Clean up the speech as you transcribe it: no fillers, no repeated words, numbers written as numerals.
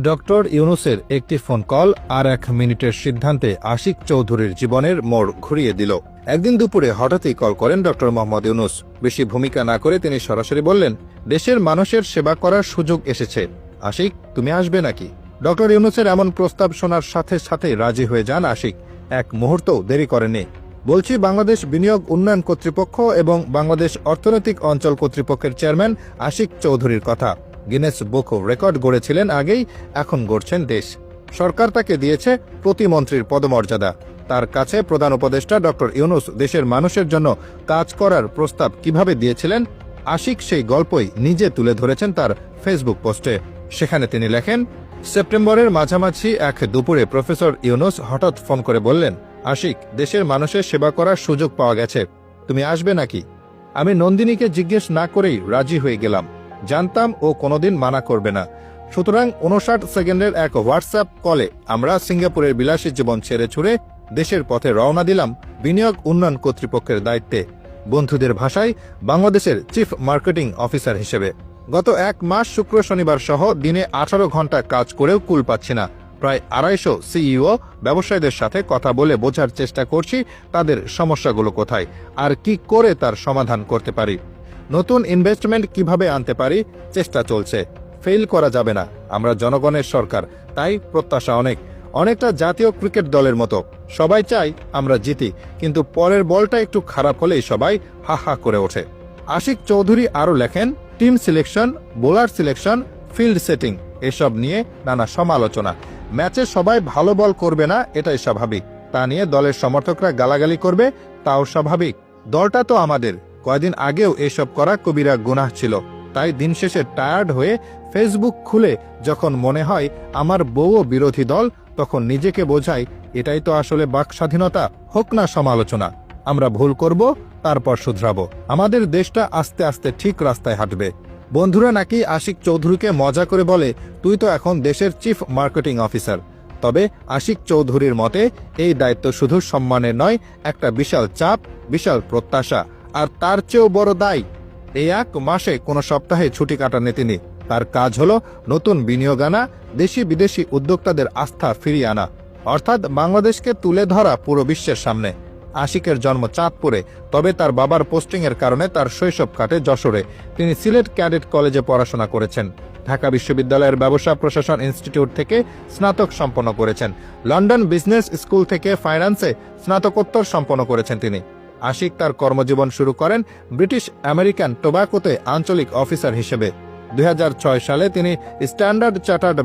Doctor ইউনূসের একটি phone call আর 1 মিনিটের সিদ্ধান্তে আশিক চৌধুরীর জীবনের মোড় ঘুরিয়ে দিল। একদিন দুপুরে হঠাৎই কল করেন ডক্টর মোহাম্মদ ইউনূস। বেশি ভূমিকা না করে তিনি সরাসরি বললেন, দেশের মানুষের সেবা করার সুযোগ এসেছে, আশিক তুমি আসবে নাকি? ডক্টর ইউনূসের এমন প্রস্তাব শোনার সাথে সাথে রাজি হয়ে যান আশিক। এক মুহূর্তও দেরি করেননি। বলছি বাংলাদেশ বিনিয়োগ উন্নয়ন কর্তৃপক্ষ এবং বাংলাদেশ অর্থনৈতিক অঞ্চল কর্তৃপক্ষের চেয়ারম্যান আশিক চৌধুরীর কথা। গিনেস বুক রেকর্ড গড়েছিলেন আগেই, এখন গড়ছেন দেশ। সরকার তাকে দিয়েছে প্রতিমন্ত্রীর পদমর্যাদা। তার কাছে প্রধান উপদেষ্টা ডক্টর ইউনূস দেশের মানুষের জন্য কাজ করার প্রস্তাব কিভাবে দিয়েছিলেন, আশিক সেই গল্পই নিজে তুলে ধরেছেন তার ফেসবুক পোস্টে। সেখানে তিনি লেখেন, সেপ্টেম্বরের মাঝামাঝি এক দুপুরে প্রফেসর ইউনূস হঠাৎ ফোন করে বললেন, আশিক দেশের মানুষের সেবা করার সুযোগ পাওয়া গেছে, তুমি আসবে নাকি? আমি নন্দিনীকে জিজ্ঞেস না করেই রাজি হয়ে গেলাম। জানতাম ও কোনোদিন মানা করবে না। সুতরাং 59 সেকেন্ডের এক হোয়াটসঅ্যাপ কলে আমরা সিঙ্গাপুরের বিলাসী জীবন ছেড়ে ছুড়ে দেশের পথে রওনা দিলাম বিনিয়োগ উন্নয়ন কর্তৃপক্ষের দায়িত্বে, বন্ধুদের ভাষায় বাংলাদেশের চিফ মার্কেটিং অফিসার হিসেবে। গত 1 মাস শুক্র শনিবার সহ দিনে 18 ঘন্টা কাজ করেও কুল পাচ্ছি না। প্রায় 250 সিইও ব্যবসায়ীদের সাথে কথা বলে বোঝার চেষ্টা করছি তাদের সমস্যাগুলো কোথায় আর কি করে তার সমাধান করতে পারি। নতুন ইনভেস্টমেন্ট কিভাবে আনতে পারি চেষ্টা চলছে। ফেল করা যাবে না, আমরা জনগণের সরকার, তাই প্রত্যাশা অনেকটা জাতীয় ক্রিকেট দলের মতো। সবাই চাই আমরা জিতি, কিন্তু পরের বলটা একটু খারাপ হলেই সবাই হা হা করে ওঠে। আশিক চৌধুরী আরও লেখেন, team selection, bowler selection, field setting এসব নিয়ে নানা সমালোচনা। ম্যাচে সবাই ভালো বল করবে না, এটাই স্বাভাবিক। তা নিয়ে দলের সমর্থকরা গালাগালি করবে, তাও স্বাভাবিক। দলটা তো আমাদের। কয়েকদিন আগেও এসব করা কবিরা গুনাহ ছিল। তাই দিন শেষে টায়ার্ড হয়ে ফেসবুক খুলে যখন মনে হয় আমার বউও বিরোধী দল, তখন নিজেকে বোঝাই এটাই তো আসলে বাক স্বাধীনতা। হোক না সমালোচনা, আমরা ভুল করব, তারপর শুধরাবো। আমাদের দেশটা আস্তে আস্তে ঠিক রাস্তায় হাঁটবে। বন্ধুরা নাকি আশিক চৌধুরীকে মজা করে বলে, তুই তো এখন দেশের চিফ মার্কেটিং অফিসার। তবে আশিক চৌধুরীর মতে এই দায়িত্ব শুধু সম্মানের নয়, একটা বিশাল চাপ, বিশাল প্রত্যাশা, আর তার চেয়েও বড় দায়। এই 1 মাসে কোনো সপ্তাহে ছুটি কাটাননি তিনি। তার কাজ হলো নতুন বিনিয়োগ আনা, দেশি বিদেশি উদ্যোক্তাদের আস্থা ফিরিয়ে আনা, অর্থাৎ বাংলাদেশকে তুলে ধরা পুরো বিশ্বের সামনে। আশিকের জন্ম চাঁদপুরে, তবে তার বাবার পোস্টিংয়ের কারণে তার শৈশব কাটে যশোরে। তিনি সিলেট ক্যাডেট কলেজে পড়াশোনা করেছেন। ঢাকা বিশ্ববিদ্যালয়ের ব্যবসা প্রশাসন ইনস্টিটিউট থেকে স্নাতক সম্পন্ন করেছেন। লন্ডন বিজনেস স্কুল থেকে ফাইন্যান্সে স্নাতকোত্তর সম্পন্ন করেছেন তিনি। আশিক তার কর্মজীবন শুরু করেন ব্রিটিশ আমেরিকান টোব্যাকোতে আঞ্চলিক অফিসার হিসেবে। 2006 সালে তিনি স্ট্যান্ডার্ড চার্টার্ড